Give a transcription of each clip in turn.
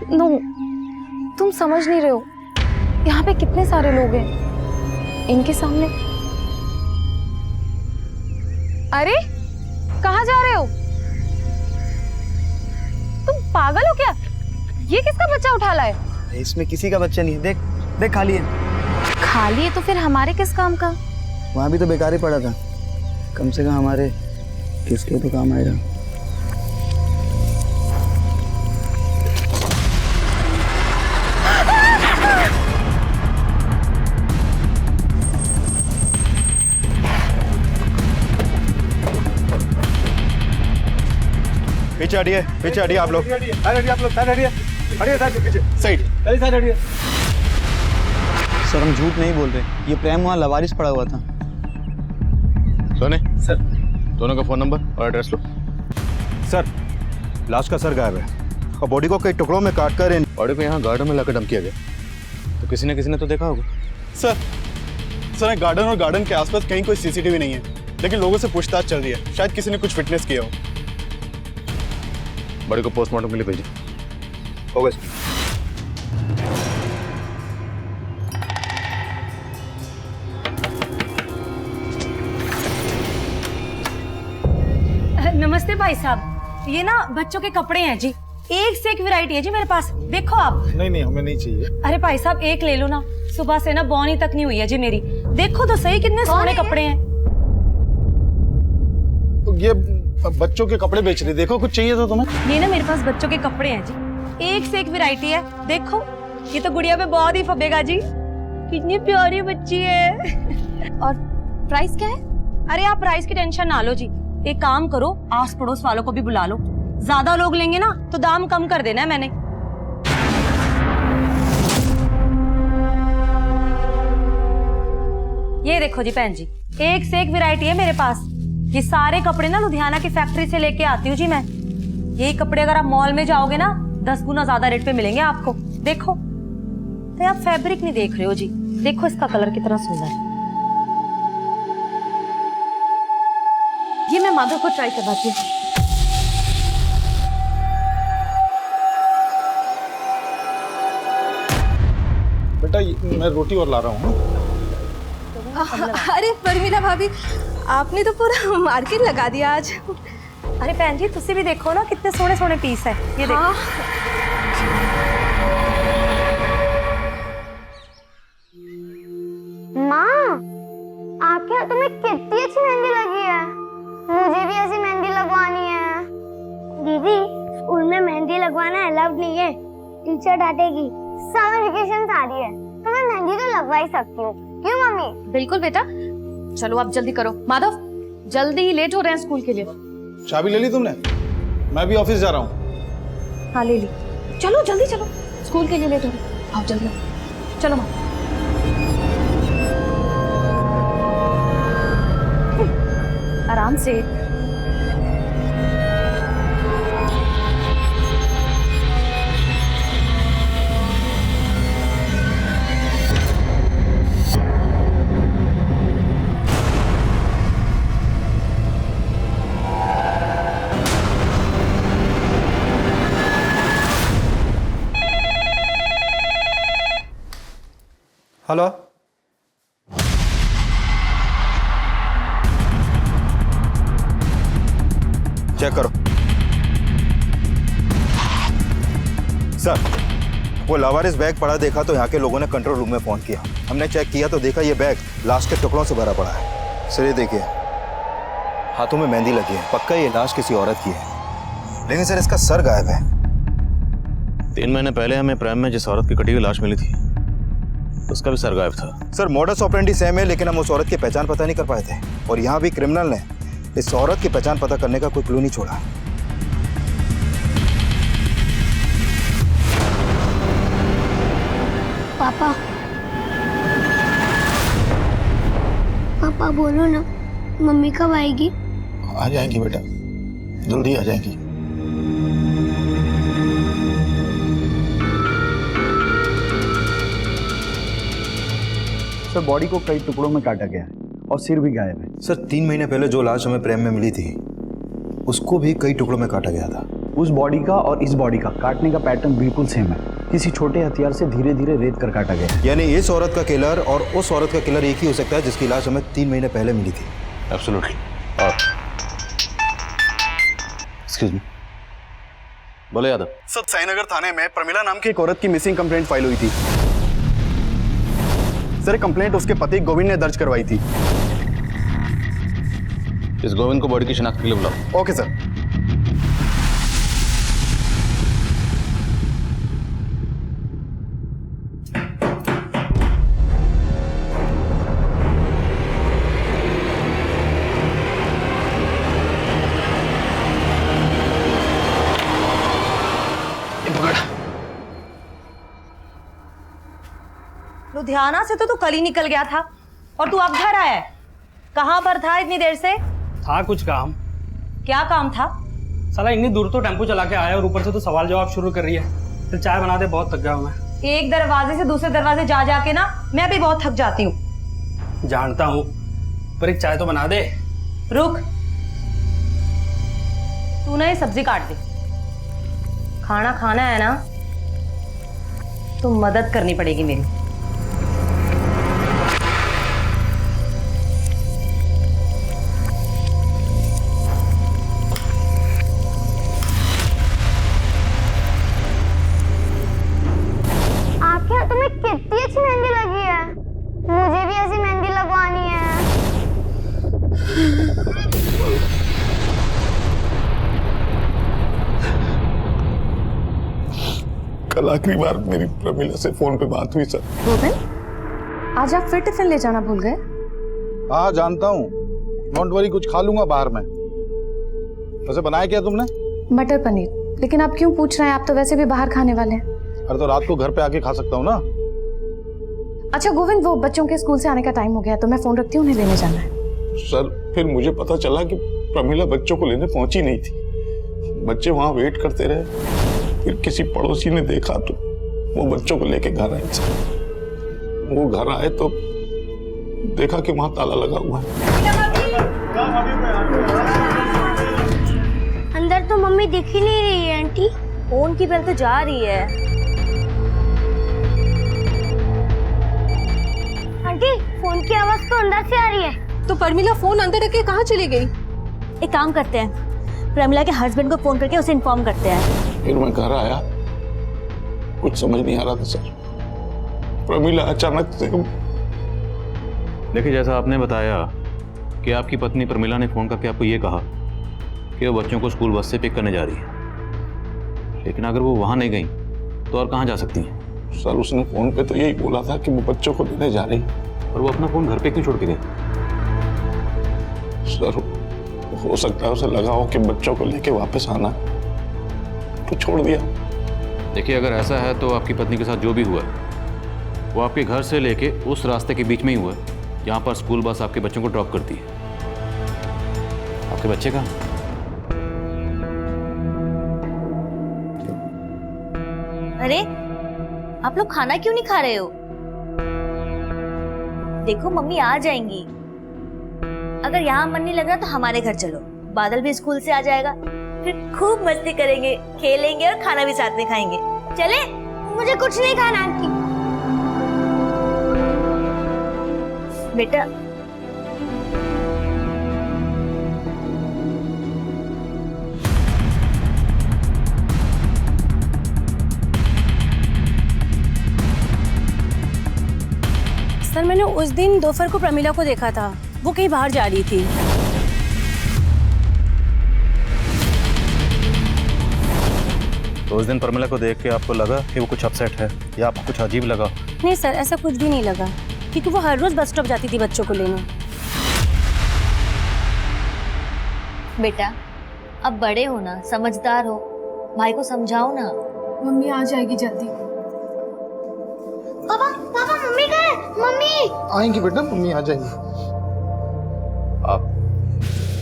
No, तुम समझ नहीं रहे हो, यहाँ पे कितने सारे लोग हैं, इनके सामने। अरे कहाँ जा रहे हो? तुम पागल हो क्या? ये किसका बच्चा उठा लाए? इसमें किसी का बच्चा नहीं है, देख देख खाली है। खाली है तो फिर हमारे किस काम का? वहाँ भी तो बेकार ही पड़ा था, कम से कम हमारे किसके तो काम आएगा। पीछे हटिए आप लोग। सर हम झूठ नहीं बोल रहे, ये प्रेम वहाँ लवारिस पड़ा हुआ था। सोने सर, दोनों का फोन नंबर और एड्रेस लो। सर, लाश का सर गायब है और बॉडी को कई टुकड़ों में काट कर बॉडी को यहाँ गार्डन में लाकर डंप किया गया, तो किसी ने तो देखा होगा। सर गार्डन और गार्डन के आसपास कहीं कोई सीसीटीवी नहीं है, लेकिन लोगों से पूछताछ चल रही है, शायद किसी ने कुछ फिटनेस किया हो। बॉडी को पोस्टमार्टम के लिए भेजिए। होगा। नमस्ते भाई साहब, ये ना बच्चों के कपड़े हैं जी, एक से एक वैरायटी है जी मेरे पास, देखो आप। नहीं हमें नहीं चाहिए। अरे भाई साहब एक ले लो ना, सुबह से ना बौनी तक नहीं हुई है जी मेरी, देखो तो सही कितने सोने कपड़े हैं। ये बच्चों के कपड़े बेच रही, देखो कुछ चाहिए तो तुम्हें। ये ना मेरे पास बच्चों के कपड़े हैं जी, एक से एक वैरायटी है, देखो ये तो गुड़िया पे बहुत ही फबेगा जी, कितनी प्यारी बच्ची है। और प्राइस क्या है? अरे आप प्राइस की टेंशन ना लो जी, एक काम करो आस पड़ोस वालों को भी बुला लो, ज्यादा लोग लेंगे ना तो दाम कम कर देना है मैंने। ये देखो जी बहन जी, एक से एक वैरायटी है मेरे पास, ये सारे कपड़े ना लुधियाना की फैक्ट्री से लेके आती हूँ जी मैं। यही कपड़े अगर आप मॉल में जाओगे ना 10 गुना ज्यादा रेट पे मिलेंगे आपको। देखो तो आप फैब्रिक नहीं देख रहे हो जी, देखो इसका कलर कितना सुंदर है। ये मैं माधव को ट्राई करवाती हूँ। बेटा मैं रोटी और ला रहा हूँ। अरे परमीला भाभी, आपने तो पूरा मार्केट लगा दिया आज। अरे बहन जी तुसी भी देखो ना कितने सोने सोने पीस है, ये देखो। हाँ। माँ, आपके हाथों में कितनी अच्छी मेहंदी लगी है, मुझे भी ऐसी मेहंदी लगवानी है। दीदी, स्कूल में मेहंदी लगवाना अलाउड नहीं है, टीचर डांटेगी। समर वेकेशन आ रही है तो मैं मेहंदी तो लगवा ही सकती हूँ, क्यों मम्मी? बिल्कुल बेटा, चलो आप जल्दी करो। माधव जल्दी, लेट हो रहे हैं स्कूल के लिए। चाबी ले ली तुमने? मैं भी ऑफिस जा रहा हूँ। हाँ ले ली, चलो जल्दी चलो, स्कूल के लिए लेट हो रहे। आओ जल्दी आओ, चलो माँ। आराम से। हेलो, चेक करो। सर, वो लावारिस बैग पड़ा देखा तो यहाँ के लोगों ने कंट्रोल रूम में फोन किया, हमने चेक किया तो देखा ये बैग लाश के टुकड़ों से भरा पड़ा है। सर ये देखिए, हाथों में मेहंदी लगी है, पक्का ये लाश किसी औरत की है, लेकिन सर इसका सर गायब है। 3 महीने पहले हमें प्रेम में जिस औरत की कटी हुई लाश मिली थी उसका भी सर गायब था। सर मॉडस ऑपरेंडी सेम है, लेकिन हम उस औरत की पहचान पता नहीं कर पाए थे, और यहाँ भी क्रिमिनल ने इस औरत की पहचान पता करने का कोई क्लू नहीं छोड़ा। पापा, पापा बोलो ना, मम्मी कब आएगी? आ जाएंगी बेटा, जल्दी आ जाएंगी। सर बॉडी को कई टुकड़ों में काटा गया है और सिर भी गायब है। सर 3 महीने पहले जो लाश हमें प्रेम में मिली थी उसको भी कई टुकड़ों में काटा गया था। उस बॉडी का और इस बॉडी का काटने का पैटर्न बिल्कुल सेम है। किसी छोटे हथियार से धीरे धीरे रेत कर काटा गया। यानी इस औरत का किलर और उस औरत का किलर एक ही हो सकता है जिसकी लाश हमें 3 महीने पहले मिली थी। एब्सोल्युटली। और एक्सक्यूज मी, बोले यादव। सर, साईनगर थाने में प्रमिला नाम की एक औरत की मिसिंग कंप्लेंट फाइल हुई थी। सर, कंप्लेंट उसके पति गोविंद ने दर्ज करवाई थी। इस गोविंद को बॉडी की शिनाख्त के लिए बुलाओ। Okay sir. लुधियाना से तो तू कल ही निकल गया था और तू अब घर आया है। कहाँ पर था इतनी देर से? था कुछ काम। क्या काम था? साला इतनी दूर तो टेम्पो चला के आया और ऊपर से तो सवाल जवाब शुरू कर रही है। फिर चाय बना दे, बहुत थक गया हूं मैं। एक दरवाजे से दूसरे दरवाजे जा जाके ना मैं भी बहुत थक जाती हूँ। जानता हूँ, पर एक चाय तो बना दे। रुक, तू ना ये सब्जी काट दे। खाना खाना है ना तो मदद करनी पड़ेगी मेरी। तुम्हें कितनी अच्छी मेहंदी लगी है। मुझे भी ऐसी मेहंदी लगवानी है। कल आखिरी बार मेरी प्रमिला से फोन पे बात हुई सर। गोविंद, आज आप फिर टिफिन ले जाना भूल गए? हाँ जानता हूँ, डोंट वरी, कुछ खा लूंगा बाहर में। वैसे बनाया क्या तुमने? मटर पनीर। लेकिन आप क्यों पूछ रहे हैं? आप तो वैसे भी बाहर खाने वाले हैं। अरे तो रात को घर पे आके खा सकता हूँ ना। अच्छा गोविंद, वो बच्चों के स्कूल से आने का टाइम हो गया तो मैं फोन रखती हूँ, उन्हें लेने जाना है। सर, फिर मुझे पता चला कि प्रमिला बच्चों को लेने पहुंची नहीं थी। बच्चे वहां वेट करते रहे। फिर किसी पड़ोसी ने देखा तो वो बच्चों को लेके घर आए। वो घर आए तो देखा कि वहां ताला लगा हुआ है। अंदर तो मम्मी दिख ही नहीं रही है आंटी। फोन की बेल तो जा रही है। आंटी, फोन की आवाज तो अंदर से आ रही है। तो प्रमिला फोन अंदर रख के कहाँ चली गई? एक काम करते हैं, प्रमिला के हस्बैंड को फोन करके उसे इन्फॉर्म करते हैं। फिर मैं घर आया, कुछ समझ नहीं आ रहा था सर। प्रमिला अचानक से। देखिए, जैसा आपने बताया कि आपकी पत्नी प्रमिला ने फोन करके आपको ये कहा कि वो बच्चों को स्कूल बस से पिक करने जा रही है, लेकिन अगर वो वहां नहीं गई तो और कहाँ जा सकती हैं? सर, उसने फोन पे तो यही बोला था कि वो बच्चों को लेने जा रही। और वो अपना फोन घर पे क्यों छोड़ के गई? सर, हो सकता है उसे लगा हो कि बच्चों को लेके वापस आना, तो छोड़ दिया। देखिए, अगर ऐसा है तो आपकी पत्नी के साथ जो भी हुआ है वो आपके घर से लेके उस रास्ते के बीच में ही हुआ है जहाँ पर स्कूल बस आपके बच्चों को ड्रॉप करती है। आपके बच्चे कहाँ? अरे, आप लोग खाना क्यों नहीं खा रहे हो? देखो मम्मी आ जाएंगी। अगर यहाँ मन नहीं लग रहा तो हमारे घर चलो, बादल भी स्कूल से आ जाएगा, फिर खूब मस्ती करेंगे, खेलेंगे और खाना भी साथ में खाएंगे। चले? मुझे कुछ नहीं खाना आंटी। बेटा, सर, मैंने उस दिन दोपहर को प्रमिला को देखा था, वो कहीं बाहर जा रही थी। तो उस दिन प्रमिला को देख के आपको लगा कि वो कुछ अपसेट है या आपको कुछ अजीब लगा? नहीं सर, ऐसा कुछ भी नहीं लगा, क्योंकि वो हर रोज बस स्टॉप जाती थी बच्चों को लेने। बेटा अब बड़े हो ना, समझदार हो, भाई को समझाओ ना। मम्मी आ जाएगी जल्दी। पापा, पापा, मम्मी कहाँ है? मम्मी आएंगी बेटा, मम्मी आ जाएंगी। आप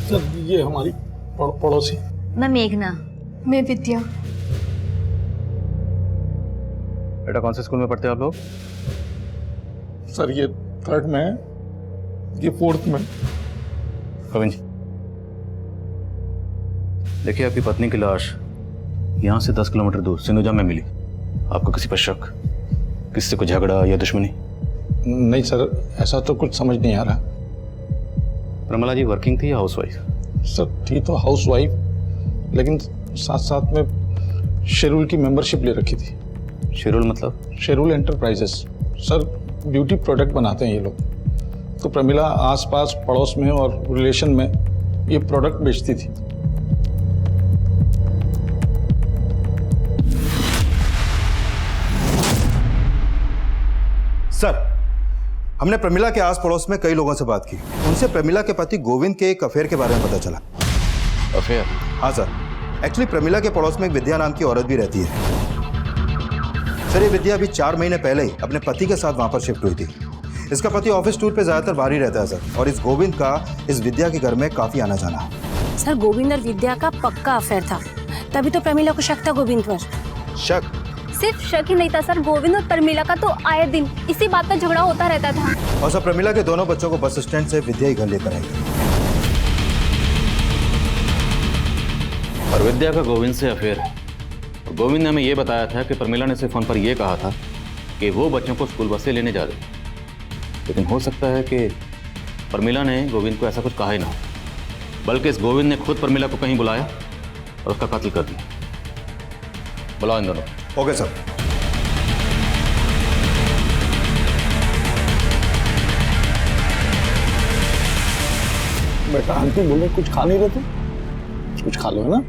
सर, ये हमारी पड़ोसी। मैं मेघना। मैं विद्या। बेटा, कौन से स्कूल में पढ़ते हो आप लोग? सर, ये 3rd में है, ये 4th में। गोविंद जी, देखिए, आपकी पत्नी की लाश यहाँ से 10 किलोमीटर दूर सिंधुजा में मिली। आपको किसी पर शक, किससे कोई झगड़ा या दुश्मनी? नहीं सर, ऐसा तो कुछ समझ नहीं आ रहा। प्रमिला जी वर्किंग थी या हाउसवाइफ? सर थी तो हाउस वाइफ, लेकिन साथ साथ में शेरूल की मेंबरशिप ले रखी थी। शेरूल मतलब? शेरूल एंटरप्राइजेस सर, ब्यूटी प्रोडक्ट बनाते हैं ये लोग। तो प्रमिला आसपास पड़ोस में और रिलेशन में ये प्रोडक्ट बेचती थी। सर, हमने प्रमिला के आस पड़ोस में कई लोगों से बात की। उनसे प्रमिला के पति गोविंद के एक अफेयर के बारे में पता चला। अफेयर? हाँ सर, एक्चुअली प्रमिला के पड़ोस में एक विद्या नाम की औरत भी रहती है। सर ये विद्या अभी 4 महीने पहले ही अपने पति के साथ वहां पर शिफ्ट हुई थी। इसका पति ऑफिस टूर पे ज्यादातर बाहर ही रहता है सर, और इस गोविंद का इस विद्या के घर में काफी आना जाना है। सर गोविंद और विद्या का पक्का अफेयर था, तभी तो प्रमिला को शक था गोविंद पर। शक? सिर्फ शक ही नहीं था सर, गोविंद और प्रमिला का तो आए दिन इसी बात पर झगड़ा होता रहता था। और सर प्रमिला के दोनों बच्चों को बस स्टैंड से विद्या ही घर लेकर आई। और विद्या का गोविंद से अफेयर है। और गोविंद ने हमें यह बताया था कि प्रमिला ने उसे फोन पर यह कहा था कि वो बच्चों को स्कूल बस से लेने जा रही। लेकिन हो सकता है कि प्रमिला ने गोविंद को ऐसा कुछ कहा ही ना, बल्कि इस गोविंद ने खुद प्रमिला को कहीं बुलाया और उसका कत्ल कर दिया। बुलाओ इन दोनों। Okay sir. बेटा आंटी बोले कुछ खा नहीं रहे थे, कुछ खा लो ना।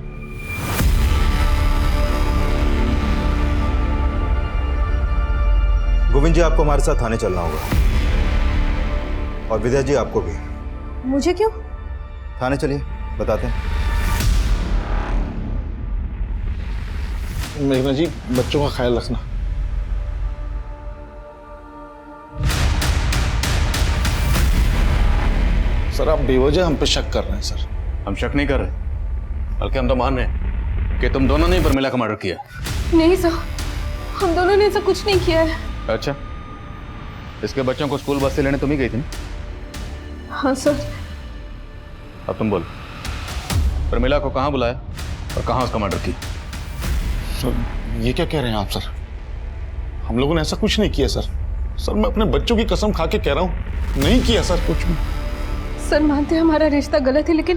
गोविंद जी आपको हमारे साथ थाने चलना होगा, और विद्या जी आपको भी। मुझे क्यों? थाने चलिए, बताते हैं। मेघना जी बच्चों का ख्याल रखना। सर आप बेवजह हम पे शक कर रहे हैं सर। हम शक नहीं कर रहे, बल्कि हम तो मान रहे हैं कि तुम दोनों ने प्रमिला का मर्डर किया। नहीं सर, हम दोनों ने ऐसा कुछ नहीं किया है। अच्छा, इसके बच्चों को स्कूल बस से लेने तुम ही गई थी ना? हाँ सर। अब तुम बोलो, प्रमिला को कहाँ बुलाया और कहाँ उसका मर्डर किया? सर ये क्या कह रहे हैं आप सर? हम लोगों ने ऐसा कुछ नहीं किया सर। सर मैं अपने बच्चों की कसम खा के कह रहा हूँ, नहीं किया सर कुछ भी। सर मानते हैं हमारा रिश्ता गलत है, लेकिन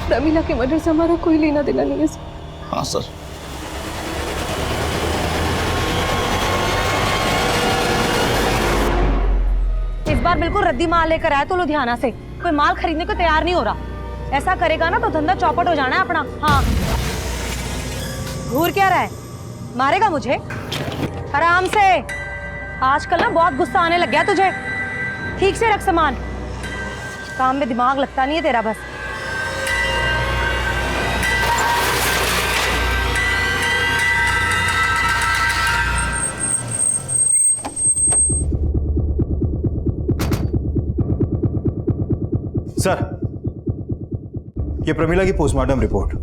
प्रमिला के मर्डर से हमारा कोई लेना देना नहीं है सर। हाँ सर। इस बार बिल्कुल रद्दी माल लेकर आया तो लुधियाना से, कोई माल खरीदने को तैयार नहीं हो रहा। ऐसा करेगा ना तो धंधा चौपट हो जाना है अपना। हाँ घूर क्या रहा है, मारेगा मुझे? आराम से। आजकल ना बहुत गुस्सा आने लग गया तुझे। ठीक से रख सामान, काम में दिमाग लगता नहीं है तेरा बस। सर ये प्रमिला की पोस्टमार्टम रिपोर्ट।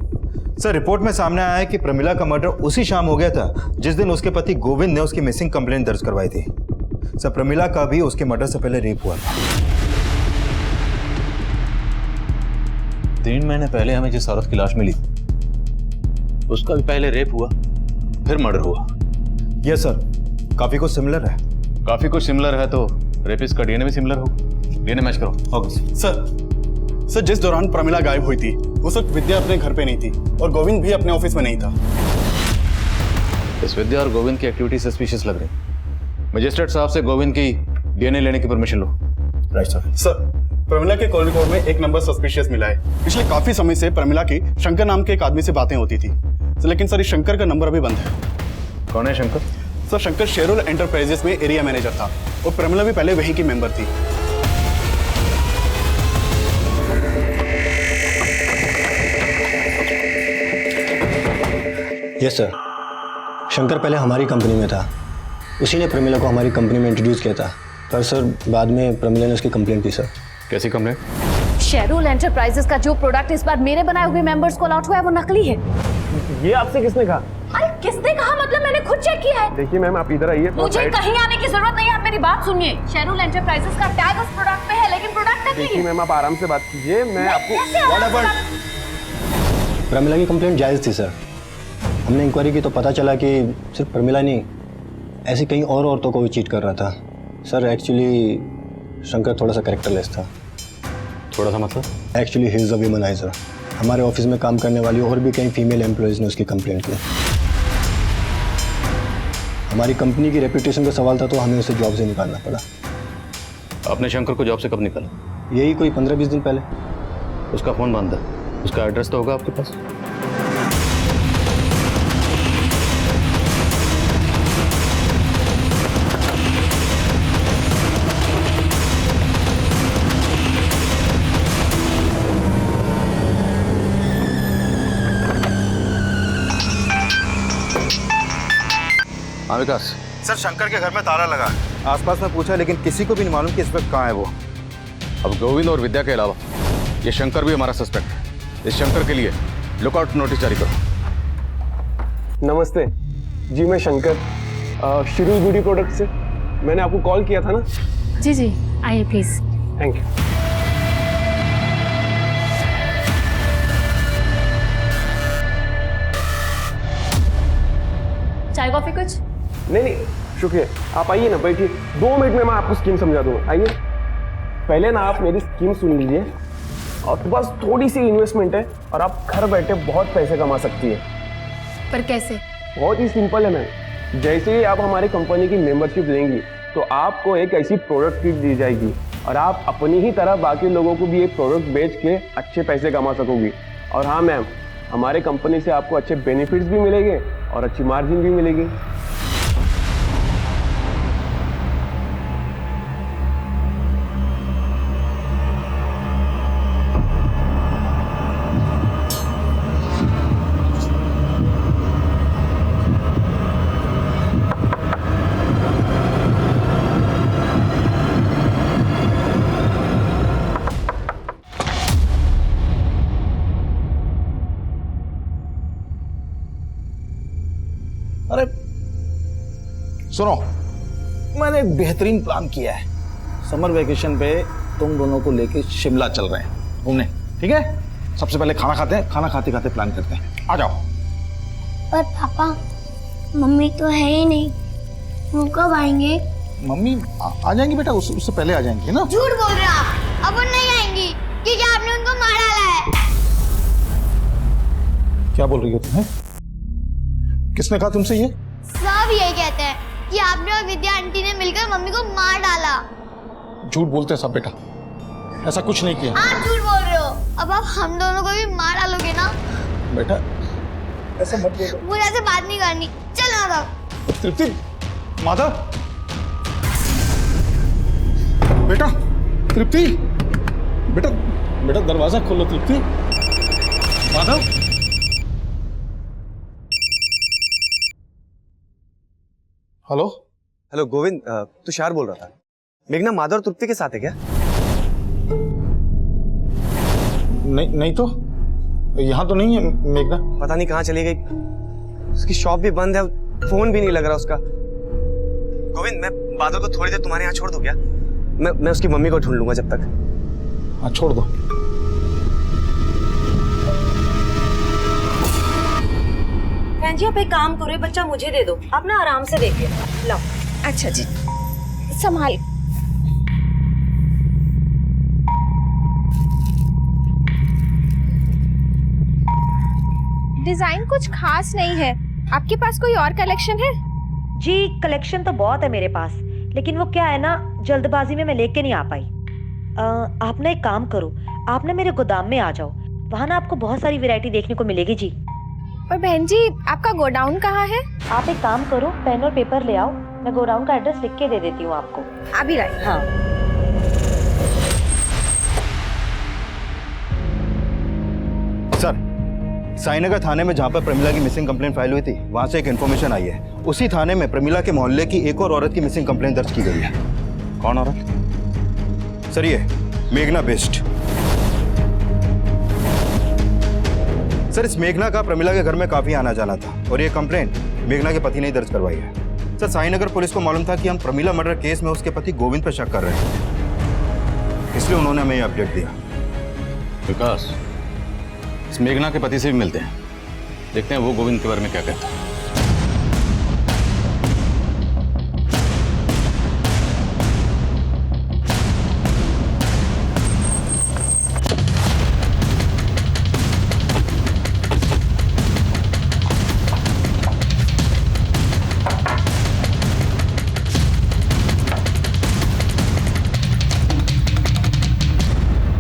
सर रिपोर्ट में सामने आया है कि प्रमिला का मर्डर उसी शाम हो गया था जिस दिन उसके पति गोविंद ने उसकी मिसिंग कंप्लेंट दर्ज करवाई थी। सर प्रमिला का भी उसके मर्डर से पहले रेप हुआ था। 3 महीने पहले हमें जिस औरत की लाश मिली उसका भी पहले रेप हुआ, फिर मर्डर हुआ। यस सर, काफी कुछ सिमिलर है। काफी कुछ सिमिलर है तो रेपिस्ट का डीएनए भी सिमिलर हो। डीएनए मैच करो। ओके सर जिस दौरान प्रमिला गायब हुई थी उस वक्त विद्या अपने घर पे नहीं थी और गोविंद भी अपने ऑफिस में नहीं था। इस विद्या और गोविंद की एक्टिविटी सस्पिशियस लग रही। मजिस्ट्रेट साहब से गोविंद की डीएनए लेने की परमिशन लो। Right sir. सर प्रमिला के कॉल रिकॉर्ड में एक नंबर सस्पिशियस मिला है। पिछले काफी समय से प्रमिला की शंकर नाम के एक आदमी से बातें होती थी, लेकिन सर इस शंकर का नंबर अभी बंद है। कौन है शंकर? सर शंकर शेरूल एंटरप्राइजेस में एरिया मैनेजर था और प्रमिला भी पहले वहीं की मेंबर थी। यस सर, शंकर पहले हमारी कंपनी में था। उसी ने प्रमिला को हमारी कंपनी में इंट्रोड्यूस किया था, पर सर बाद में प्रमिला ने उसकी कंप्लेंट की। सर कैसी कंप्लेंट? शेरूल एंटरप्राइजेस का जो प्रोडक्ट इस बार मेरे बनाए हुए मेंबर्स को अलॉट हुआ है वो नकली है। ये आपसे किसने कहा? अरे किसने कहा मतलब, मैंने खुद चेक किया है। देखिए मैम आप इधर आइए। मुझे कहीं आने की जरूरत नहीं है, आप मेरी बात सुनिए। शेरूल एंटरप्राइजेस का टैग उस प्रोडक्ट पे है, लेकिन प्रोडक्ट नकली है। देखिए मैम आप आराम से बात कीजिए, मैं आपको प्रमिला की कंप्लेंट जायज थी सर, हमने इंक्वायरी की तो पता चला कि सिर्फ प्रमिला नहीं, ऐसी कई और औरतों को भी चीट कर रहा था। सर एक्चुअली शंकर थोड़ा सा कैरेक्टरलेस था। थोड़ा सा मतलब? Actually he is a womaniser. हमारे ऑफिस में काम करने वाली और भी कई फीमेल एम्प्लॉयज़ ने उसकी कंप्लेंट की। हमारी कंपनी की रेपुटेशन का सवाल था तो हमें उसे जॉब से निकालना पड़ा। आपने शंकर को जॉब से कब निकाला? यही कोई 15-20 दिन पहले। उसका फ़ोन बंद है, उसका एड्रेस तो होगा आपके पास? हाँ विकास। सर शंकर के घर में ताला लगा है। आसपास में पूछा लेकिन किसी को भी नहीं मालूम कि इस वक्त कहाँ है वो। अब गोविंद और विद्या के अलावा ये शंकर भी हमारा सस्पेक्ट है। इस शंकर के लिए लुकआउट नोटिस जारी करो। नमस्ते जी, मैं शंकर शिरू ब्यूटी प्रोडक्ट से। मैंने आपको कॉल किया था ना? जी जी, आइए प्लीज। Thank you. चाय कॉफी कुछ? नहीं शुक्रिया, आप आइए ना, बैठिए। 2 मिनट में मैं आपको स्कीम समझा दूंगा। आइए, पहले ना आप मेरी स्कीम सुन लीजिए। और तो बस थोड़ी सी इन्वेस्टमेंट है और आप घर बैठे बहुत पैसे कमा सकती है। पर कैसे? बहुत ही सिंपल है मैम। जैसे ही आप हमारी कंपनी की मेंबरशिप लेंगी तो आपको एक ऐसी प्रोडक्ट किट दी जाएगी और आप अपनी ही तरह बाकी लोगों को भी ये प्रोडक्ट बेच के अच्छे पैसे कमा सकोगी। और हाँ मैम, हमारे कंपनी से आपको अच्छे बेनिफिट्स भी मिलेंगे और अच्छी मार्जिन भी मिलेगी। अरे सुनो, मैंने एक बेहतरीन प्लान किया है। समर वेकेशन पे तुम दोनों को लेके शिमला चल रहे हैं घूमने, ठीक है? सबसे पहले खाना खाते हैं, खाना खाते खाते प्लान करते हैं। आ जाओ। पर पापा, मम्मी तो है ही नहीं, वो कब आएंगे? मम्मी आ जाएंगी बेटा, उससे पहले आ जाएंगी ना। झूठ बोल रहे हो आप, अब वो नहीं आएंगी क्योंकि आपने उनको मार डाला है। क्या बोल रही हो तुम? किसने कहा तुमसे ये? सब यही कहते हैं कि आपने और विद्या आंटी ने मिलकर मम्मी को मार डाला। झूठ बोलते हैं सब बेटा, ऐसा कुछ नहीं किया। आप झूठ बोल रहे हो। अब आप हम दोनों को भी मार डालोगे ना? बेटा ऐसा मत बोलो। मुझे ऐसे बात नहीं करनी। चलो माधव। तृप्ति, माधव, बेटा तृप्ति, बेटा बेटा दरवाजा खोलो तृप्ति। माधव, हेलो हेलो गोविंद, तुषार बोल रहा था। मेघना माधव और तृप्ति के साथ है क्या? नहीं तो यहाँ तो नहीं है मेघना। पता नहीं कहाँ चली गई। उसकी शॉप भी बंद है, फोन भी नहीं लग रहा उसका। गोविंद, मैं माधव को थोड़ी देर तुम्हारे यहाँ छोड़ दूं क्या? मैं उसकी मम्मी को ढूंढ लूंगा जब तक। हाँ छोड़ दो। बहन जी आप एक काम करो, बच्चा मुझे दे दो, आप ना आराम से देखिए। लो। अच्छा जी, संभाल। डिजाइन कुछ खास नहीं है, आपके पास कोई और कलेक्शन है? जी कलेक्शन तो बहुत है मेरे पास, लेकिन वो क्या है ना, जल्दबाजी में मैं लेके नहीं आ पाई। आप ना एक काम करो, आप ना मेरे गोदाम में आ जाओ, वहाँ ना आपको बहुत सारी वैरायटी देखने को मिलेगी जी। और बहन जी आपका गोडाउन कहाँ है? आप एक काम करो, पेन और पेपर ले आओ, मैं गोडाउन का एड्रेस लिख के दे देती हूँ आपको। अभी लाई। हाँ। सर, साईनगर थाने में जहाँ पर प्रमिला की मिसिंग कंप्लेंट फाइल हुई थी, वहाँ से एक इन्फॉर्मेशन आई है। उसी थाने में प्रमिला के मोहल्ले की एक और औरत की मिसिंग कंप्लेंट दर्ज की गई है। कौन औरत? सर ये मेघना बेस्ट। सर इस मेघना का प्रमिला के घर में काफी आना जाना था और ये कंप्लेंट मेघना के पति ने दर्ज करवाई है। सर साईनगर पुलिस को मालूम था कि हम प्रमिला मर्डर केस में उसके पति गोविंद पर शक कर रहे हैं, इसलिए उन्होंने हमें ये अपडेट दिया। विकास, इस मेघना के पति से भी मिलते हैं, देखते हैं वो गोविंद के बारे में क्या कहता है।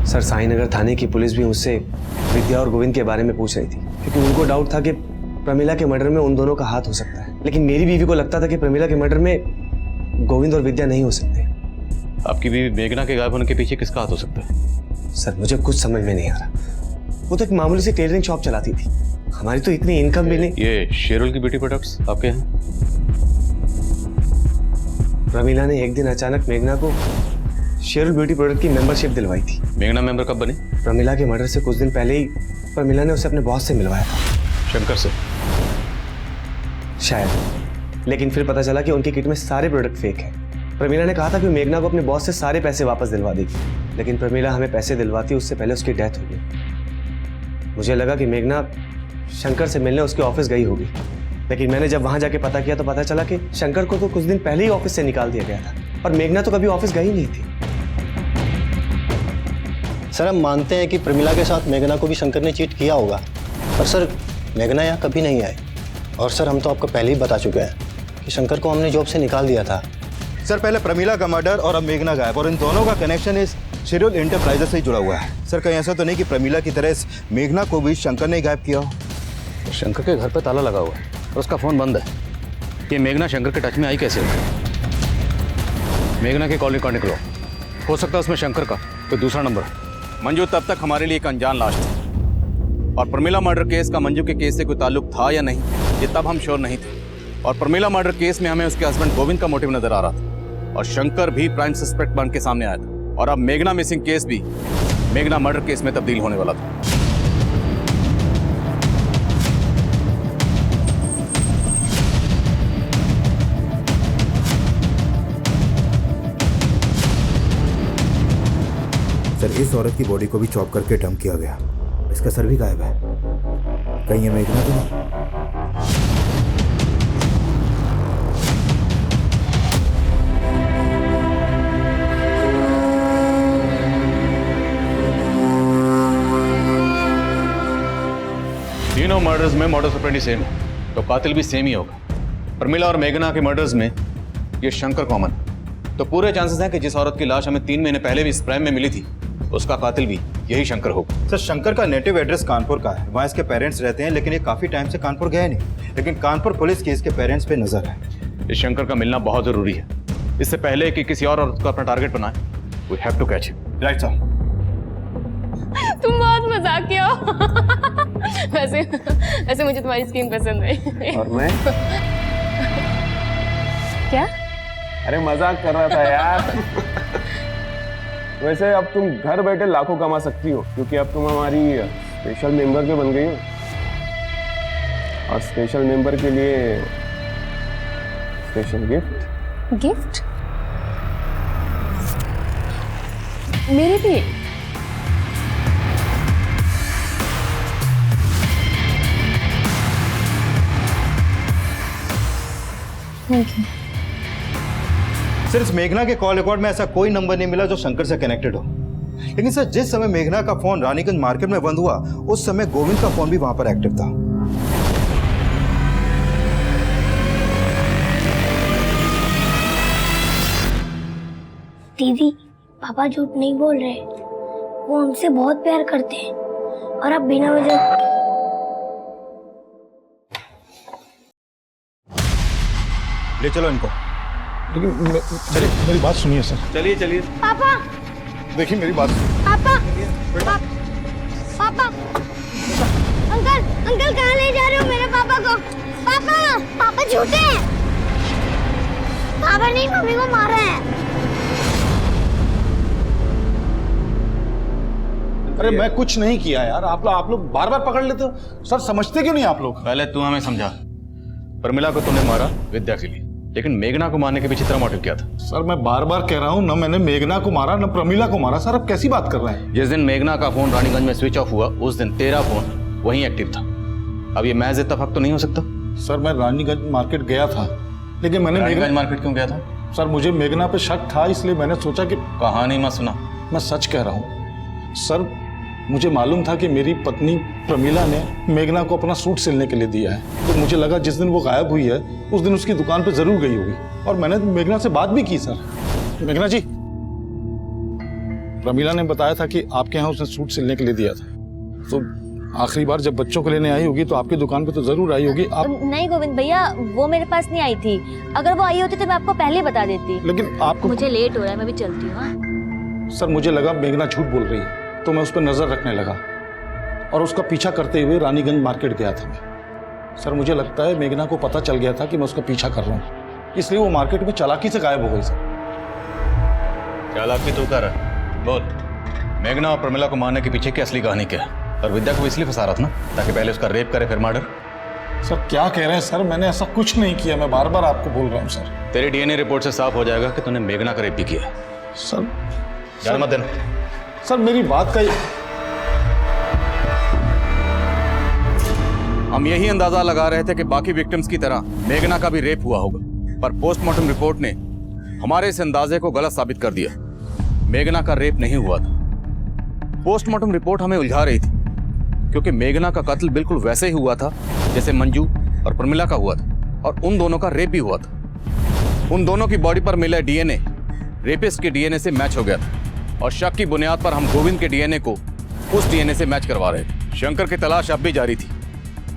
सर, साईनगर थाने की पुलिस भी मुझसे विद्या और गोविंद के बारे में पूछ रही थी, क्योंकि उनको डाउट था कि प्रमिला के मर्डर में उन दोनों का हाथ हो सकता है। लेकिन मेरी बीवी को लगता था कि प्रमिला के मर्डर में गोविंद और विद्या नहीं हो सकते। आपकी बीवी मेघना के गायब होने के पीछे किसका हाथ हो सकता है? सर, मुझे कुछ समझ में नहीं आ रहा। वो तो एक मामूली सी टेलरिंग शॉप चलाती थी, हमारी तो इतनी इनकम भी नहीं। ये शेरुल की ब्यूटी प्रोडक्ट्स आपके हैं? प्रमिला ने एक दिन अचानक मेघना को शेरुल ब्यूटी प्रोडक्ट की मेंबरशिप दिलवाई थी। मेघना मेंबर कब बनी? प्रमिला के मर्डर से कुछ दिन पहले ही प्रमिला ने उसे अपने बॉस से मिलवाया था। शंकर से? शायद, लेकिन फिर पता चला कि उनकी किट में सारे प्रोडक्ट फेक हैं। प्रमिला ने कहा था कि मेघना को अपने बॉस से सारे पैसे वापस दिलवा देगी, लेकिन प्रमिला हमें पैसे दिलवाती उससे पहले उसकी डेथ हो गई। मुझे लगा कि मेघना शंकर से मिलने उसके ऑफिस गई होगी, लेकिन मैंने जब वहां जाके पता किया तो पता चला कि शंकर को तो कुछ दिन पहले ही ऑफिस से निकाल दिया गया था और मेघना तो कभी ऑफिस गई नहीं थी। सर, हम मानते हैं कि प्रमिला के साथ मेघना को भी शंकर ने चीट किया होगा, पर सर मेघना यहाँ कभी नहीं आई। और सर, हम तो आपको पहले ही बता चुके हैं कि शंकर को हमने जॉब से निकाल दिया था। सर, पहले प्रमिला का मर्डर और अब मेघना गायब, और इन दोनों का कनेक्शन इस शेरुल एंटरप्राइजेस से ही जुड़ा हुआ है। सर, कहीं ऐसा तो नहीं कि प्रमिला की तरह इस मेघना को भी शंकर ने गायब किया हो? शंकर के घर पे ताला लगा हुआ है और उसका फोन बंद है। ये मेघना शंकर के टच में आई कैसे? मेघना के कॉल रिकॉर्ड निकलो, हो सकता है उसमें शंकर का कोई दूसरा नंबर है। मंजू तब तक हमारे लिए एक अनजान लाश थी, और प्रमिला मर्डर केस का मंजू के केस से कोई ताल्लुक था या नहीं, ये तब हम श्योर नहीं थे। और प्रमिला मर्डर केस में हमें उसके हस्बैंड गोविंद का मोटिव नजर आ रहा था, और शंकर भी प्राइम सस्पेक्ट बन के सामने आया था। और अब मेघना मिसिंग केस भी मेघना मर्डर केस में तब्दील होने वाला था। सर, इस औरत की बॉडी को भी चॉप करके डंप किया गया, इसका सर भी गायब है। कहीं ये मेघना तो नहीं? तीनों मर्डर्स में मॉडस ऑपरेंडी सेम है, तो कातिल भी सेम ही होगा। प्रमिला और मेघना के मर्डर्स में ये शंकर कॉमन, तो पूरे चांसेस हैं कि जिस औरत की लाश हमें 3 महीने पहले भी इस प्राइम में मिली थी, उसका कातिल भी यही शंकर होगा। सर, शंकर का नेटिव एड्रेस कानपुर का है, वहाँ इसके पेरेंट्स रहते हैं, लेकिन ये काफी टाइम से कानपुर गए नहीं। लेकिन कानपुर पुलिस की इसके पेरेंट्स पे नजर है। इस शंकर का मिलना बहुत जरूरी है, इससे पहले कि किसी और औरत को अपना टारगेट बनाए। We have to catch him. Right sir. तुम बहुत मजाकिया हो। वैसे मुझे तुम्हारी स्किन पसंद है। और मैं क्या? अरे मजाक कर रहा था यार। वैसे अब तुम घर बैठे लाखों कमा सकती हो, क्योंकि अब तुम हमारी स्पेशल मेंबर भी बन गई हो, और स्पेशल मेंबर के लिए स्पेशल गिफ्ट। गिफ्ट? मेरे लिए? Thank you. सर, इस मेघना के कॉल रिकॉर्ड में ऐसा कोई नंबर नहीं मिला जो शंकर से कनेक्टेड हो। लेकिन सर, जिस समय मेघना का फोन रानीगंज मार्केट में बंद हुआ, उस समय गोविंद का फोन भी वहां पर एक्टिव था। दीदी, पापा झूठ नहीं बोल रहे, वो हमसे बहुत प्यार करते हैं, और अब बिना वजह ले चलो इनको। लेकिन चलिए, मेरी बात सुनिए सर। चलिए चलिए। पापा, देखिए मेरी बात। पापा, पापा, अंकल, अंकल कहाँ ले जा रहे हो मेरे पापा को? पापा, पापा झूठे हैं। पापा नहीं, मम्मी को मारा है। अरे मैं कुछ नहीं किया यार, आप लोग बार बार पकड़ लेते हो। सर, समझते क्यों नहीं आप लोग? पहले तू हमें समझा। प्रमिला को तुमने मारा विद्या के लिए, लेकिन मेघना को मारने के पीछे तेरा मोटिव क्या था? सर, मैं बार बार कह रहा हूँ, न मैंने मेघना को मारा न प्रमिला को मारा। सर, आप कैसी बात कर रहे हैं? जिस दिन मेघना का फोन रानीगंज में स्विच ऑफ हुआ, उस दिन तेरा फोन वहीं एक्टिव था। अब ये महज इत्तेफाक तो नहीं हो सकता। सर मैं रानीगंज मार्केट गया था, लेकिन मैंने रानीगंज मार्केट क्यों गया था? सर मुझे मेघना पे शक था, इसलिए मैंने सोचा कि कहानी मत सुना। मैं सच कह रहा हूँ सर, मुझे मालूम था कि मेरी पत्नी प्रमीला ने मेघना को अपना सूट सिलने के लिए दिया है, तो मुझे लगा जिस दिन वो गायब हुई है उस दिन उसकी दुकान पे जरूर गई होगी, और मैंने मेघना से बात भी की। सर मेघना जी, प्रमीला ने बताया था कि आपके यहाँ उसने सूट सिलने के लिए दिया था, तो आखिरी बार जब बच्चों को लेने आई होगी तो आपकी दुकान पे तो जरूर आई होगी। आप नहीं गोविंद भैया, वो मेरे पास नहीं आई थी। अगर वो आई होती तो मैं आपको पहले बता देती। लेकिन आपको मुझे लेट हो रहा है, मैं भी चलती हूँ। सर मुझे लगा मेघना झूठ बोल रही है, तो मैं उस पर नजर रखने लगा और उसका पीछा करते हुए रानीगंज मार्केट गया था मैं। सर मुझे लगता है मेघना को पता चल गया था कि मैं उसका पीछा कर रहा हूँ, इसलिए वो मार्केट में चालाकी से गायब हो गई। सर चालाकी तू कर, बोल मेघना और प्रमिला को मारने के पीछे की असली कहानी क्या है? और विद्या को इसलिए फंसा रहा था ना ताकि पहले उसका रेप करे फिर मर्डर। सर क्या कह रहे हैं सर, मैंने ऐसा कुछ नहीं किया, मैं बार बार आपको बोल रहा हूँ सर। तेरी डीएनए रिपोर्ट से साफ हो जाएगा कि तूने मेघना का रेप भी किया। सर जान मत देना। सर मेरी बात का हम यही अंदाजा लगा रहे थे कि बाकी विक्टिम्स की तरह मेघना का भी रेप हुआ होगा, पर पोस्टमार्टम रिपोर्ट ने हमारे इस अंदाजे को गलत साबित कर दिया। मेघना का रेप नहीं हुआ था। पोस्टमार्टम रिपोर्ट हमें उलझा रही थी क्योंकि मेघना का कत्ल बिल्कुल वैसे ही हुआ था जैसे मंजू और प्रमिला का हुआ था, और उन दोनों का रेप भी हुआ था। उन दोनों की बॉडी पर मिला डीएनए रेपिस्ट के डीएनए से मैच हो गया था, और शक की बुनियाद पर हम गोविंद के डीएनए को उस डीएनए से मैच करवा रहे थे। शंकर की तलाश अब भी जारी थी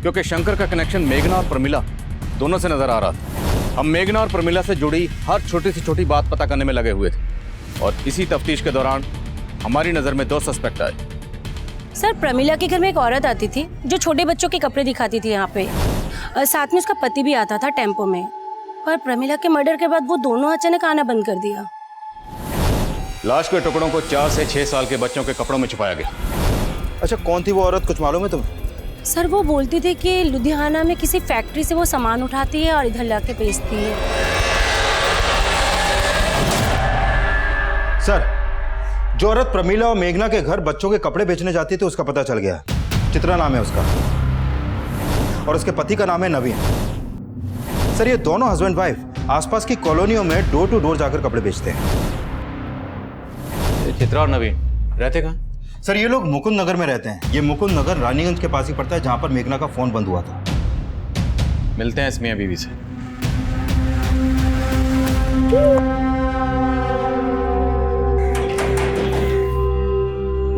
क्योंकि शंकर का कनेक्शन मेघना और प्रमिला दोनों से नजर आ रहा था। हम मेघना और प्रमिला से जुड़ी हर छोटी से छोटी बात पता करने में लगे हुए थे, और इसी तफ्तीश के दौरान हमारी नजर में 2 सस्पेक्ट आए। सर प्रमिला के घर में एक औरत आती थी जो छोटे बच्चों के कपड़े दिखाती थी यहाँ पे, और साथ में उसका पति भी आता था टेम्पो में। पर प्रमिला के मर्डर के बाद वो दोनों अचानक आना बंद कर दिया। लाश के टुकड़ों को 4 से 6 साल के बच्चों के कपड़ों में छुपाया गया। अच्छा कौन थी वो औरत, कुछ मालूम है तुम्हें? सर वो बोलती थी कि लुधियाना में किसी फैक्ट्री से वो सामान उठाती है और इधर लाके बेचती है। सर जो औरत प्रमीला और मेघना के घर बच्चों के कपड़े बेचने जाती थी उसका पता चल गया। चित्रा नाम है उसका, और उसके पति का नाम है नवीन। सर ये दोनों हस्बैंड वाइफ आसपास की कॉलोनियों में डोर टू डोर जाकर कपड़े बेचते हैं। चित्रा और नवीन रहते कहाँ? सर ये लोग मुकुंद नगर में रहते हैं। ये मुकुंद नगर रानीगंज के पास ही पड़ता है जहां पर मेघना का फोन बंद हुआ था। मिलते हैं इस मियां बीवी से।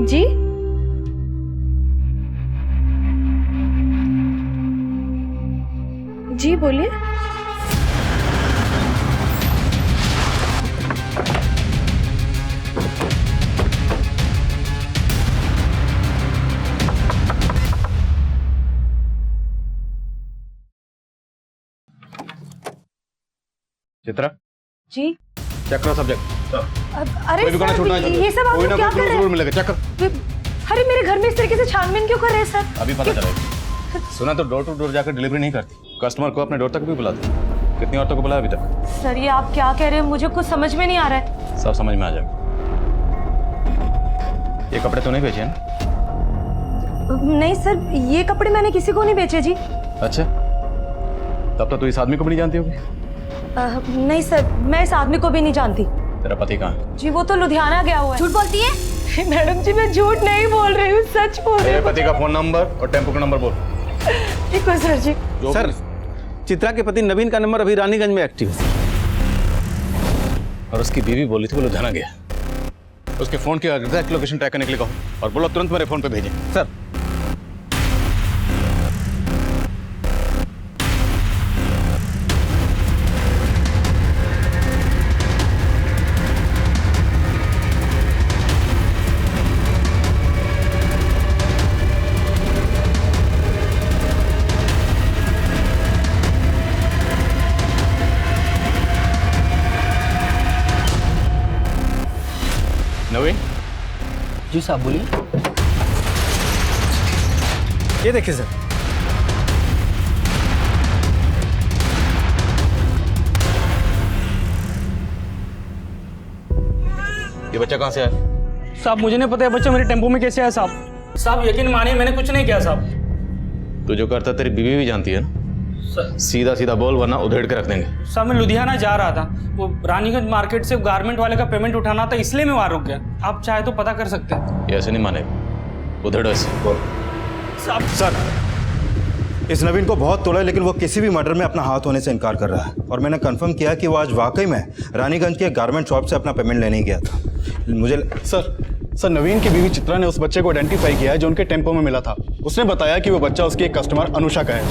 जी जी बोलिए। चित्रा जी चेक करो सब्जेक्ट। अरे कोई भी गाना छोड़ना सर, है ये सब आप कोई लोग ना क्या कोई कर रहे जरूर हैं? मिलेगा। चेक कर, अरे मेरे घर में इस तरीके से छानबीन क्यों कर रहे हैं सर? अभी पता चलेगा। सुना तो डोर टू डोर जाकर डिलीवरी नहीं करती, कस्टमर को अपने डोर तक भी बुलाती। कितनी औरतों को बुलाया अभी तक? सर ये आप क्या कह रहे हैं, मुझे कुछ समझ में नहीं आ रहा है। सब समझ में आ जाएगा। ये कपड़े तो नहीं बेचे हैं? नहीं सर, ये कपड़े मैंने किसी को नहीं बेचे जी। अच्छा, तब तो तू इस आदमी को भी नहीं जानती होगी। नहीं सर, मैं इस आदमी को भी नहीं जानती। तेरा पति कहाँ है? जी वो तो लुधियाना गया हुआ है। झूठ बोलती है? मैडम जी मैं झूठ नहीं बोल रही हूँ, सच बोल रही तेरे हूँ। पति का फोन नंबर और टेम्पो का नंबर बोल। ठीक है सर जी। सर चित्रा के पति नवीन का नंबर अभी रानीगंज में एक्टिव है। और उसकी बीवी बोली थी वो लुधियाना गया। उसके फोन की एग्जैक्ट लोकेशन ट्रैक करने के लिए कहो और बोलो तुरंत मेरे फोन पे भेजें। सर नवीन जी साहब बोलिए। ये देखिए सर, ये बच्चा कहाँ से आया? साहब मुझे नहीं पता है बच्चा मेरे टेम्पो में कैसे आया साहब। साहब यकीन मानिए मैंने कुछ नहीं किया साहब। तू जो करता तेरी बीवी भी जानती है ना। सीधा सीधा बोल वरना उधेड़ के रख देंगे। सर मैं लुधियाना जा रहा था, वो रानीगंज मार्केट से गारमेंट वाले का पेमेंट उठाना था, इसलिए मैं वहाँ रुक गया। आप चाहे तो पता कर सकते हैं। ये ऐसे नहीं मानेगा, उधेड़ ऐसे बोल। सर इस नवीन को बहुत तोड़ा, लेकिन वो किसी भी मर्डर में अपना हाथ होने से इनकार कर रहा है। और मैंने कंफर्म किया कि वो आज वाकई में रानीगंज के गारमेंट शॉप से अपना पेमेंट लेने ही गया था। मुझे सर नवीन की बीवी चित्रा ने उस बच्चे को आइडेंटिफाई किया है जो उनके टेम्पो में मिला था। उसने बताया कि वो बच्चा उसकी एक कस्टमर अनुषा का है।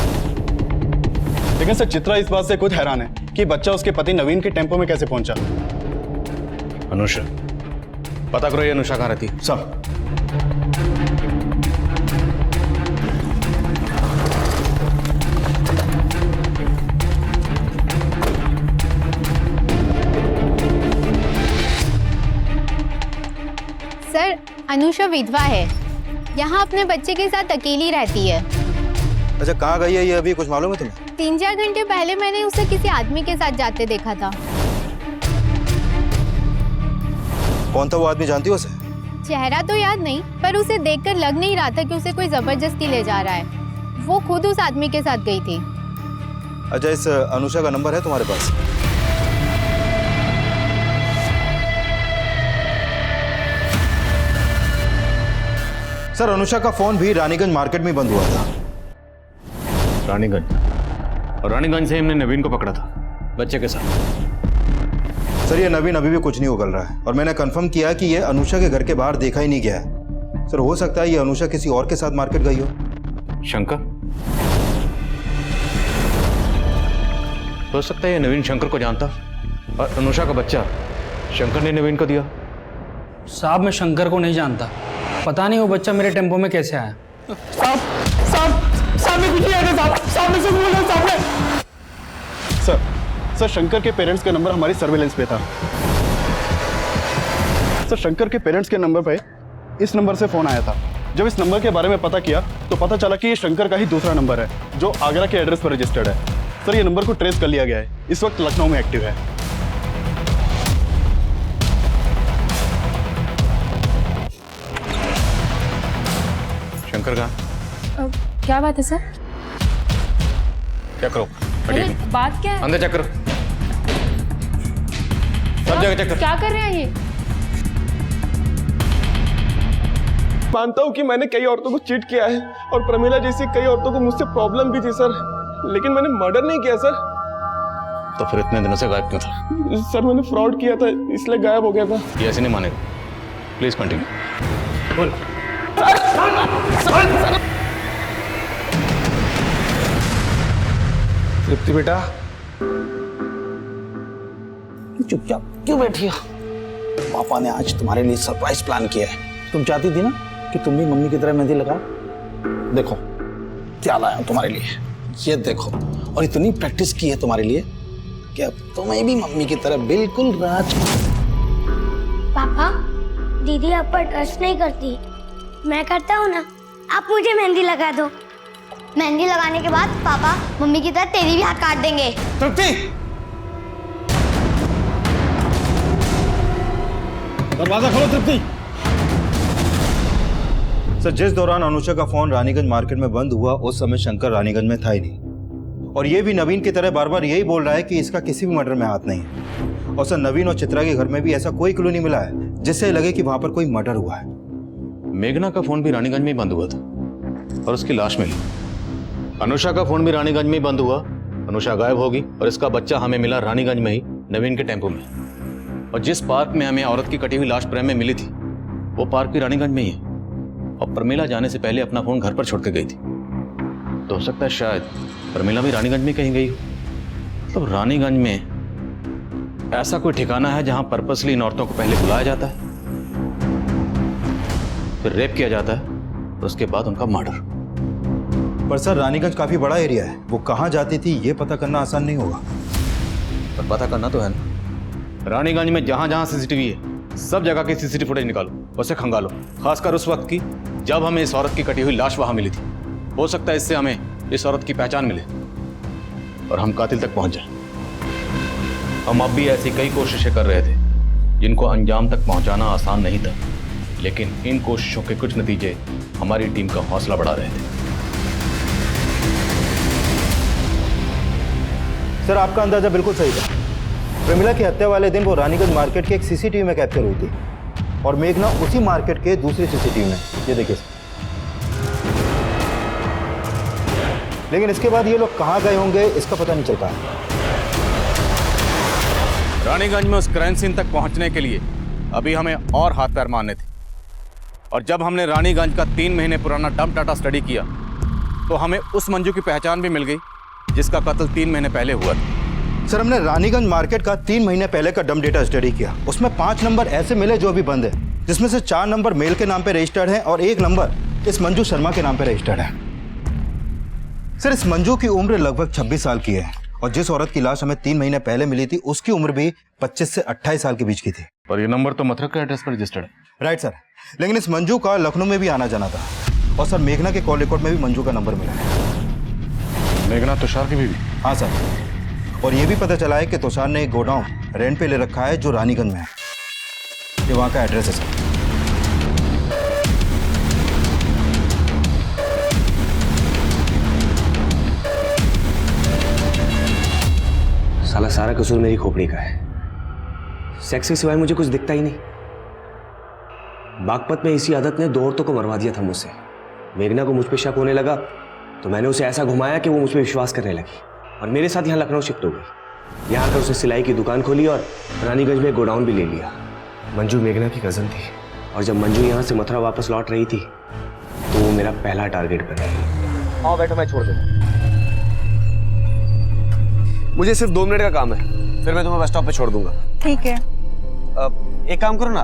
लेकिन सर चित्रा इस बात से खुद हैरान है कि बच्चा उसके पति नवीन के टेम्पो में कैसे पहुंचा। अनुषा, पता करो ये अनुषा कहाँ रहती। सर सर अनुषा विधवा है, यहाँ अपने बच्चे के साथ अकेली रहती है। अच्छा कहाँ गई है ये, अभी कुछ मालूम है तुम्हें? 3-4 घंटे पहले मैंने उसे किसी आदमी के साथ जाते देखा था। कौन था वो आदमी, जानती हो उसे? चेहरा तो याद नहीं, पर उसे देखकर लग नहीं रहा था कि उसे कोई जबरदस्ती ले जा रहा है। वो खुद उस आदमी के साथ गई थी। अच्छा इस अनुषा का नंबर है तुम्हारे पास? सर अनुषा का फोन भी रानीगंज मार्केट में बंद हुआ था। रानीगंज, और रानीगंज से हमने नवीन को पकड़ा था बच्चे के साथ। सर ये नवीन अभी भी कुछ नहीं उगल रहा है, और मैंने कंफर्म किया कि ये अनुषा के घर के बाहर देखा ही नहीं गया है। सर हो सकता है ये अनुषा किसी और के साथ मार्केट गई हो। शंकर, हो सकता है ये नवीन शंकर को जानता और अनुषा का बच्चा शंकर ने नवीन को दिया। साहब मैं शंकर को नहीं जानता, पता नहीं वो बच्चा मेरे टेम्पो में कैसे आया। साहब मैं कुछ नहीं आया साहब, साहब मैं सब बोल रहा हूं साहब ने। सर शंकर के पेरेंट्स का नंबर हमारी सर्वेलेंस पे था। सर शंकर के पेरेंट्स के नंबर पे इस नंबर से फोन आया था। जब इस नंबर के बारे में पता किया तो पता चला कि ये शंकर का ही दूसरा नंबर है जो आगरा के एड्रेस पर रजिस्टर्ड है। सर ये नंबर को ट्रेस कर लिया गया है, इस वक्त लखनऊ में एक्टिव है। शंकर कहाँ? क्या बात है सर? चेक करो। अरे बात क्या है? अंदर चेक करो, सब जगह चेक करो। क्या कर रहे हैं ये? मानता हूँ कि मैंने कई औरतों को चीट किया है और प्रमिला जैसी कई औरतों को मुझसे प्रॉब्लम भी थी सर, लेकिन मैंने मर्डर नहीं किया सर। तो फिर इतने दिनों से गायब क्यों था? सर मैंने फ्रॉड किया था इसलिए गायब हो गया था। ये ऐसे नहीं मानेगा, प्लीज कंटिन्यू। बोल। तृप्ति बेटा चुपचाप क्यों बैठी हो? पापा ने आज तुम्हारे लिए सरप्राइज प्लान किया है। तुम चाहती थी ना कि तुम भी मम्मी की तरह मेहंदी लगाओ। देखो क्या लाया हूं तुम्हारे लिए, ये देखो। और इतनी प्रैक्टिस की है तुम्हारे लिए कि अब तुम्हें भी मम्मी की तरह बिल्कुल राज। पापा दीदी आप पर ट्रस्ट नहीं करती, मैं करता हूँ ना। आप मुझे मेहंदी लगा दो। मेहंदी लगाने के बाद पापा मम्मी की तरह तेरी भी हाथ काट देंगे। तृप्ति, दरवाजा खोलो तृप्ति। सर जिस दौरान अनुषा का फोन रानीगंज मार्केट में बंद हुआ उस समय शंकर रानीगंज में था ही नहीं, और ये भी नवीन की तरह बार बार यही बोल रहा है कि इसका किसी भी मर्डर में हाथ नहीं है। और सर नवीन और चित्रा के घर में भी ऐसा कोई क्लू नहीं मिला है जिससे लगे कि वहां पर कोई मर्डर हुआ है। मेघना का फोन भी रानीगंज में ही बंद हुआ था और उसकी लाश मिली। अनुषा का फोन भी रानीगंज में ही बंद हुआ, अनुषा गायब होगी और इसका बच्चा हमें मिला रानीगंज में ही नवीन के टेम्पो में। और जिस पार्क में हमें औरत की कटी हुई लाश प्रेम में मिली थी वो पार्क भी रानीगंज में ही है। और प्रमिला जाने से पहले अपना फोन घर पर छोड़ के गई थी, तो हो सकता है शायद प्रमिला भी रानीगंज में कहीं गई हो। मतलब रानीगंज में ऐसा कोई ठिकाना है जहां पर्पसली इन औरतों को पहले बुलाया जाता है, फिर रेप किया जाता है और उसके बाद उनका मर्डर। पर सर रानीगंज काफी बड़ा एरिया है, वो कहाँ जाती थी ये पता करना आसान नहीं होगा। पर पता करना तो है ना। रानीगंज में जहां जहां सीसीटीवी है सब जगह की सीसीटीवी फुटेज निकालो, उसे खंगालो, खासकर उस वक्त की जब हमें इस औरत की कटी हुई लाश वहां मिली थी। हो सकता है इससे हमें इस औरत की पहचान मिले और हम कातिल तक पहुंच जाएं। हम अब भी ऐसी कई कोशिशें कर रहे थे जिनको अंजाम तक पहुंचाना आसान नहीं था, लेकिन इन कोशिशों के कुछ नतीजे हमारी टीम का हौसला बढ़ा रहे थे। सर आपका अंदाजा बिल्कुल सही था। प्रमिला की हत्या वाले दिन वो रानीगंज मार्केट के एक सीसीटीवी में कैप्चर हुई थी और मेघना उसी मार्केट के दूसरे सीसीटीवी में। ये देखिए सर। लेकिन इसके बाद ये लोग कहाँ गए होंगे इसका पता नहीं चल पाया। रानीगंज में उस क्राइम सीन तक पहुंचने के लिए अभी हमें और हाथ पैर मारने थे, और जब हमने रानीगंज का 3 महीने पुराना डंप डाटा स्टडी किया तो हमें उस मंजू की पहचान भी मिल गई जिसका कत्ल 3 महीने पहले हुआ था। सर हमने रानीगंज मार्केट का 3 महीने पहले का डंप डेटा स्टडी किया। उसमें 5 नंबर ऐसे मिले जो अभी बंद है, जिसमें से 4 नंबर मेल के नाम पे रजिस्टर्ड है और 1 नंबर इस मंजू शर्मा के नाम पे रजिस्टर्ड है। सर इस मंजू की उम्र लगभग 26 साल की है और जिस औरत की लाश हमें 3 महीने पहले मिली थी उसकी उम्र भी 25 से 28 साल के बीच की थी। और ये नंबर तो मथुरा के एड्रेस पर रजिस्टर्ड है। राइट सर, लेकिन इस मंजू का लखनऊ में भी आना जाना था और सर मेघना के कॉल रिकॉर्ड में भी मंजू का नंबर मिला है। मेघना तुषार की बीवी? हाँ सर, और ये भी पता चला है कि तुषार ने एक गोडाउन रेंट पे ले रखा है जो रानीगंज में है। ये वहाँ का एड्रेस है सर। साला सारा कसूर मेरी खोपड़ी का है। सेक्स के सिवाय मुझे कुछ दिखता ही नहीं। बागपत में इसी आदत ने 2 औरतों को मरवा दिया था मुझसे। मेघना को मुझ पे शक होने लगा तो मैंने उसे ऐसा घुमाया कि वो मुझ पे विश्वास करने लगी और मेरे साथ यहाँ लखनऊ शिफ्ट हो गई। यहाँ आकर उसने सिलाई की दुकान खोली और रानीगंज में गोडाउन भी ले लिया। मंजू मेघना की कजन थी और जब मंजू यहाँ से मथुरा वापस लौट रही थी तो वो मेरा पहला टारगेट बन गई। हाँ बैठो, मैं छोड़ दूँगा। मुझे सिर्फ 2 मिनट का काम है, फिर मैं तुम्हें बस स्टॉप पे छोड़ दूंगा। ठीक है। एक काम करो ना,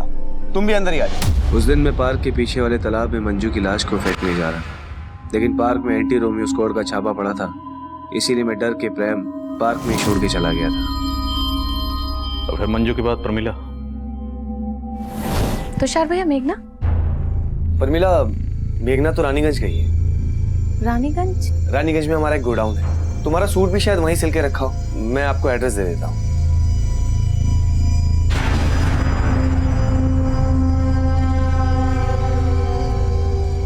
तुम भी अंदर ही आ जाओ। उस दिन मैं पार्क के पीछे वाले तालाब में मंजू की लाश को फेंकने जा रहा था, लेकिन पार्क में एंटी रोमियो स्क्वाड का छापा पड़ा था, इसीलिए मैं डर के प्रेम पार्क में छोड़ के चला गया था। तो फिर मंजू के बाद प्रमिला? तुषार भैया मेघना? प्रमिला, मेघना तो रानीगंज गई है। रानीगंज? रानीगंज में हमारा एक गोडाउन है, तुम्हारा सूट भी शायद वहीं सिल के रखा हो। मैं आपको एड्रेस दे देता हूँ।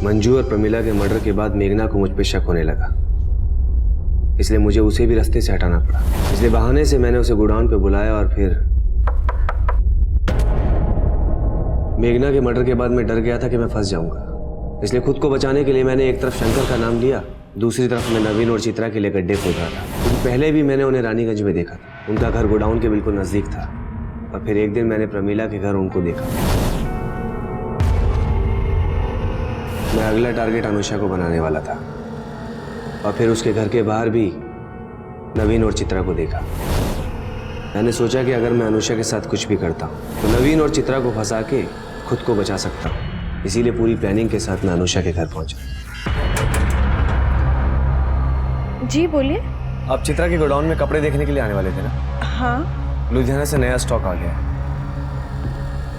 मंजू और प्रमिला के मर्डर के बाद मेघना को मुझ पे शक होने लगा, इसलिए मुझे उसे भी रास्ते से हटाना पड़ा। इसलिए बहाने से मैंने उसे गोडाउन पे बुलाया और फिर मेघना के मर्डर के बाद मैं डर गया था कि मैं फंस जाऊंगा, इसलिए खुद को बचाने के लिए मैंने एक तरफ शंकर का नाम लिया, दूसरी तरफ मैं नवीन और चित्रा के लिए गड्ढे खोद रहा था। क्योंकि पहले भी मैंने उन्हें रानीगंज में देखा था, उनका घर गोडाउन के बिल्कुल नजदीक था। और फिर एक दिन मैंने प्रमिला के घर उनको देखा। मैं अगला टारगेट अनुषा को बनाने वाला था और फिर उसके घर के बाहर भी नवीन और चित्रा को देखा। मैंने सोचा कि अगर मैं अनुषा के साथ कुछ भी करता हूँ तो नवीन और चित्रा को फंसा के खुद को बचा सकता हूँ, इसीलिए पूरी प्लानिंग के साथ मैं अनुषा के घर पहुंचा। जी बोलिए। आप चित्रा के गोडाउन में कपड़े देखने के लिए आने वाले थे ना? हाँ। लुधियाना से नया स्टॉक आ गया।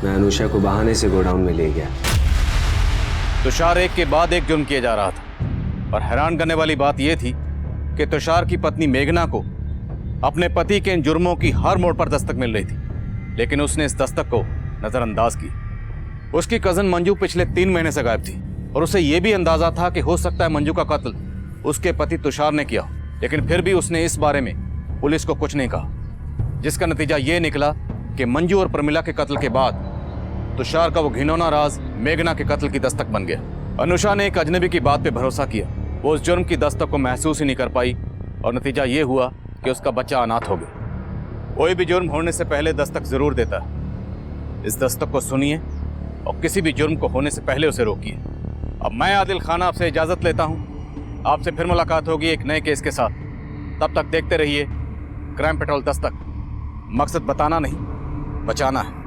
मैं अनुषा को बहाने से गोडाउन में ले गया। तुषार एक के बाद एक जुर्म किए जा रहा था और हैरान करने वाली बात यह थी कि तुषार की पत्नी मेघना को अपने पति के इन जुर्मों की हर मोड़ पर दस्तक मिल रही थी, लेकिन उसने इस दस्तक को नजरअंदाज किया। उसकी कजन मंजू पिछले 3 महीने से गायब थी और उसे यह भी अंदाजा था कि हो सकता है मंजू का कत्ल उसके पति तुषार ने किया, लेकिन फिर भी उसने इस बारे में पुलिस को कुछ नहीं कहा, जिसका नतीजा ये निकला कि मंजू और प्रमिला के कत्ल के बाद तुषार का वो घिनौना राज मेघना के कत्ल की दस्तक बन गया। अनुषा ने एक अजनबी की बात पे भरोसा किया, वो उस जुर्म की दस्तक को महसूस ही नहीं कर पाई और नतीजा ये हुआ कि उसका बच्चा अनाथ हो गया। कोई भी जुर्म होने से पहले दस्तक जरूर देता है। इस दस्तक को सुनिए और किसी भी जुर्म को होने से पहले उसे रोकिए। अब मैं आदिल खान आपसे इजाजत लेता हूँ, आपसे फिर मुलाकात होगी एक नए केस के साथ। तब तक देखते रहिए क्राइम पेट्रोल दस्तक। मकसद बताना नहीं, बचाना है।